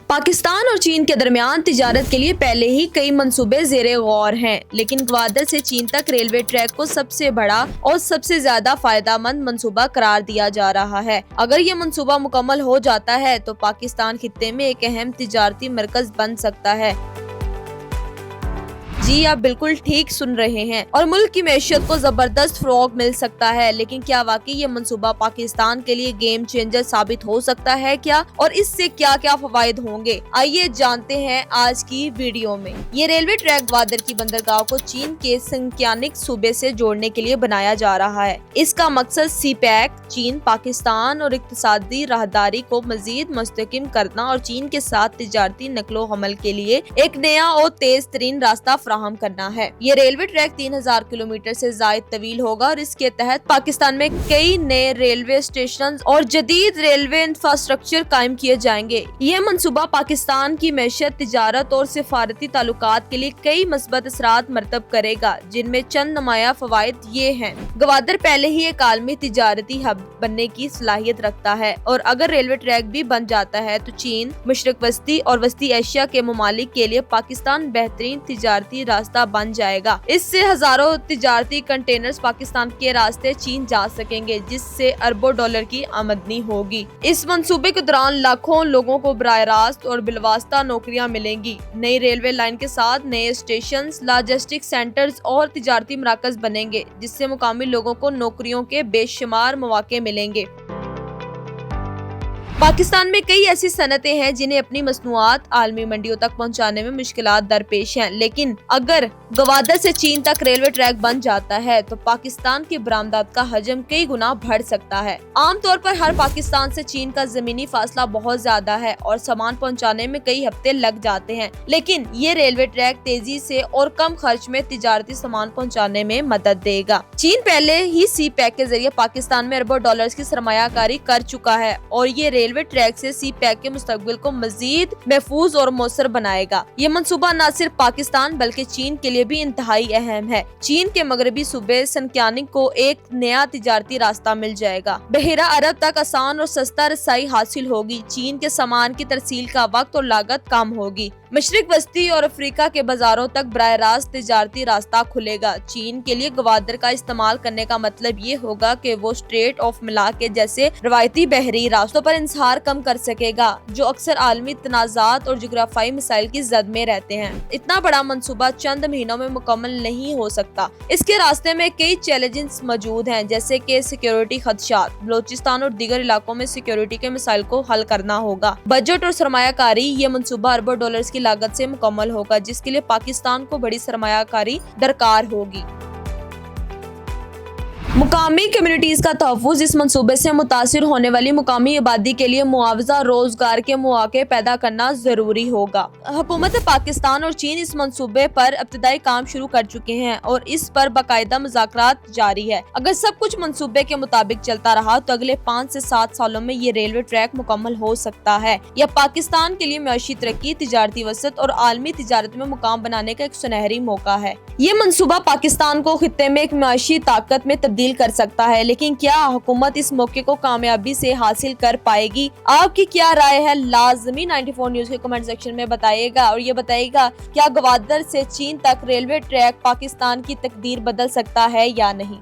पाकिस्तान और चीन के दरमियान तिजारत के लिए पहले ही कई मंसूबे ज़ेरे गौर हैं, लेकिन ग्वादर से चीन तक रेलवे ट्रैक को सबसे बड़ा और सबसे ज्यादा फायदेमंद मंसूबा करार दिया जा रहा है। अगर ये मंसूबा मुकम्मल हो जाता है तो पाकिस्तान खित्ते में एक अहम तिजारती मरकज बन सकता है। जी आप बिल्कुल ठीक सुन रहे हैं, और मुल्क की मैशियत को जबरदस्त फ़रोग़ मिल सकता है। लेकिन क्या वाकई ये मंसूबा पाकिस्तान के लिए गेम चेंजर साबित हो सकता है क्या, और इससे क्या क्या फवायद होंगे, आइए जानते हैं आज की वीडियो में। ये रेलवे ट्रैक ग्वादर की बंदरगाह को चीन के सिंकियानिक सूबे से जोड़ने के लिए बनाया जा रहा है। इसका मकसद सीपैक, चीन, पाकिस्तान और इक्तिसादी राहदारी को मजीद मुस्तहकम करना और चीन के साथ तिजारती नकलो हमल के लिए एक नया और तेज तरीन रास्ता फराहम करना है। ये रेलवे ट्रैक 3000 किलोमीटर से जायद तवील होगा और इसके तहत पाकिस्तान में कई नए रेलवे स्टेशन और जदीद रेलवे इंफ्रास्ट्रक्चर कायम किए जाएंगे। ये मंसूबा पाकिस्तान की मैशियत, तिजारत और सिफारती ताल्लुकात के लिए कई मस्बत असरात मरतब करेगा, जिनमें चंद नुमाया फवायद ये हैं। ग्वादर पहले ही एक आलमी तिजारती हब बनने की सलाहियत रखता है, और अगर रेलवे ट्रैक भी बन जाता है तो चीन, मशरक वस्ती और वस्ती एशिया के ममालिक के लिए पाकिस्तान बेहतरीन तिजारती रास्ता बन जाएगा। इससे हजारों तिजारती कंटेनर्स पाकिस्तान के रास्ते चीन जा सकेंगे, जिससे अरबों डॉलर की आमदनी होगी। इस मंसूबे के दौरान लाखों लोगों को बराह रास्त और बिलवास्ता नौकरियां मिलेंगी। नई रेलवे लाइन के साथ नए स्टेशन, लॉजिस्टिक सेंटर्स और तिजारती मराकज बनेंगे, जिससे मुकामी लोगों को नौकरियों के बेशुमार मौके मिलेंगे। पाकिस्तान में कई ऐसी सनतें हैं जिन्हें अपनी मसनूआत आलमी मंडियों तक पहुंचाने में मुश्किलात दरपेश हैं, लेकिन अगर ग्वादर से चीन तक रेलवे ट्रैक बन जाता है तो पाकिस्तान की बरामदात का हजम कई गुना बढ़ सकता है। आमतौर पर हर पाकिस्तान से चीन का जमीनी फासला बहुत ज्यादा है और सामान पहुंचाने में कई हफ्ते लग जाते हैं, लेकिन ये रेलवे ट्रैक तेजी से और कम खर्च में तिजारती सामान पहुँचाने में मदद देगा। चीन पहले ही सी पैक के जरिए पाकिस्तान में अरबों डॉलर्स की सरमायाकारी कर चुका है, और ये रेलवे ट्रैक से सी पैक के मुस्तकबिल को मजीद महफूज और मौसर बनाएगा। ये मंसूबा न सिर्फ पाकिस्तान बल्कि चीन के लिए भी इंतहाई अहम है। चीन के मगरबी सूबे सिंकियानिक को एक नया तिजारती रास्ता मिल जाएगा। बहेरा अरब तक आसान और सस्ता रसाई हासिल होगी। चीन के सामान की तरसील का वक्त और लागत कम होगी। मशरिक वस्ती और अफ्रीका के बाजारों तक बराह रास्त तिजारती रास्ता खुलेगा। चीन के लिए ग्वादर का इस्तेमाल करने का मतलब ये होगा कि वो स्ट्रेट ऑफ मलाक्का जैसे रवायती बहरी रास्तों पर इंसार कम कर सकेगा, जो अक्सर आलमी तनाज़ात और जुग्राफियाई मसाइल की जद में रहते हैं। इतना बड़ा मंसूबा चंद महीनों में मुकम्मल नहीं हो सकता। इसके रास्ते में कई चैलेंजेस मौजूद हैं, जैसे कि सिक्योरिटी खदशात, बलोचिस्तान और दीगर इलाकों में सिक्योरिटी के मसाइल को हल करना होगा। बजट और सरमायाकारी, ये मंसूबा अरबों डॉलर्स की लागत से मुकम्मल होगा, जिसके लिए पाकिस्तान को बड़ी सरमायाकारी दरकार होगी। मुकामी कम्युनिटीज का तहफ़्फ़ुज़, इस मंसूबे से मुतासिर होने वाली मुकामी आबादी के लिए मुआवजा, रोजगार के मौके पैदा करना जरूरी होगा। हुकूमत पाकिस्तान और चीन इस मंसूबे पर इब्तिदाई काम शुरू कर चुके हैं और इस पर बाकायदा मुज़ाकरात जारी है। अगर सब कुछ मंसूबे के मुताबिक चलता रहा तो अगले 5 से 7 सालों में ये रेलवे ट्रैक मुकम्मल हो सकता है। यह पाकिस्तान के लिए मईशी तरक्की, तिजारती वसअत और आलमी तिजारत में मुकाम बनाने का एक सुनहरी मौका है। ये मंसूबा पाकिस्तान को खित्ते में एक मईशी ताकत में तब्दील कर सकता है, लेकिन क्या हुकूमत इस मौके को कामयाबी से हासिल कर पाएगी? आपकी क्या राय है? लाजमी 94 न्यूज के कमेंट सेक्शन में बताइएगा, और ये बताइएगा क्या ग्वादर से चीन तक रेलवे ट्रैक पाकिस्तान की तकदीर बदल सकता है या नहीं।